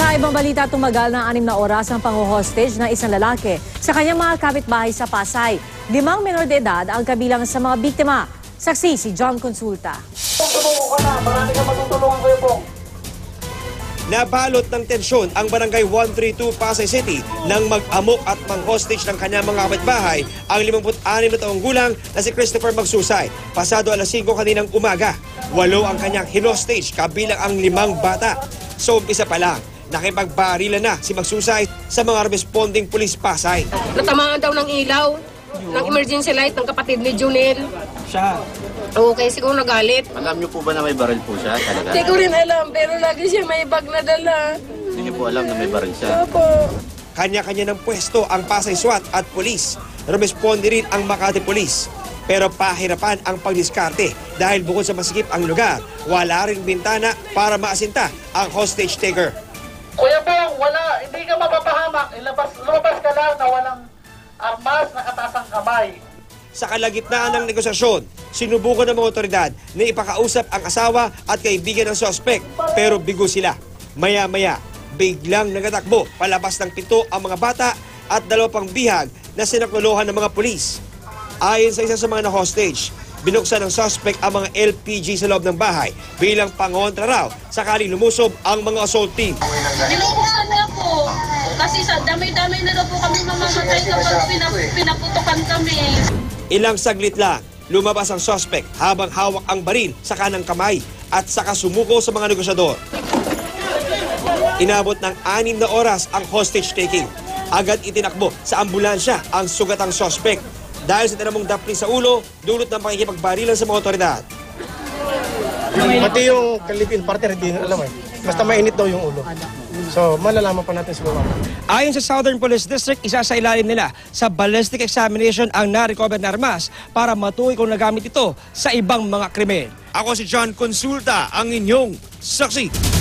Sa ibang balita, tumagal ng 6 na oras ang pang-hostage ng isang lalaki sa kanyang mga kapitbahay sa Pasay. 5 menor de edad ang kabilang sa mga biktima. Saksi si John Consulta. Sumuko ka na, marami kang matutulungan Kuya Pong. Nabalot ng tensyon ang Barangay 132 Pasay City nang mag-amok at mang-hostage ng kanyang mga kapitbahay ang 56 na taong gulang na si Christopher Magsusay. Pasado alas 5 kaninang umaga, 8 ang kanyang hinostage kabilang ang 5 bata. So umpisa pa lang, nakipagbarilan na si Magsusay sa mga responding police Pasay. Natamaan daw ng ilaw, ng emergency light ng kapatid ni Junel. Siya. Okay, siguro nagalit. Alam niyo po ba na may baril po siya talaga? Hindi ko rin alam, pero lagi siya may bag na dala. Hindi niyo po alam na may baril siya? Opo. Kanya-kanya ng pwesto ang Pasay SWAT at polis. Responde rin ang Makati Police. Pero pahirapan ang pagdiskarte dahil bukod sa masikip ang lugar, wala ring bintana para maasinta ang hostage taker. Kuya Pong, wala, hindi ka mapapahamak. Lumabas ka lang na walang armas, nakatasang kamay. Sa kalagitnaan ng negosasyon, sinubukan ng mga otoridad na ipakausap ang asawa at kaibigan ng suspect pero bigo sila. Maya-maya, biglang nagatakbo palabas ng pinto ang mga bata at 2 pang bihag na sinaklolohan ng mga pulis. Ayon sa isa sa mga na-hostage, binuksan ng suspect ang mga LPG sa loob ng bahay bilang pangontra raw sakaling lumusob ang mga assault team. Binubuksan niya po. Kasi sa dami-dami na daw po kami mamamatay kapag pinaputokan kami. Ilang saglit lang, lumabas ang suspect habang hawak ang baril sa kanang kamay at saka sumuko sa mga negosyador. Inabot ng 6 na oras ang hostage taking. Agad itinakbo sa ambulansya ang sugatang suspect. Dahil sa tinamong dapli sa ulo, dulot ng pakikipagbarilan sa mga otoridad. Pati yung kalipin partner, hindi alam eh. Basta mainit daw yung ulo. So, malalaman pa natin siguro. Ayon sa Southern Police District, isa sa ilalim nila sa ballistic examination ang na-recover na armas para matukoy kung nagamit ito sa ibang mga krimen. Ako si John Consulta, ang inyong saksi.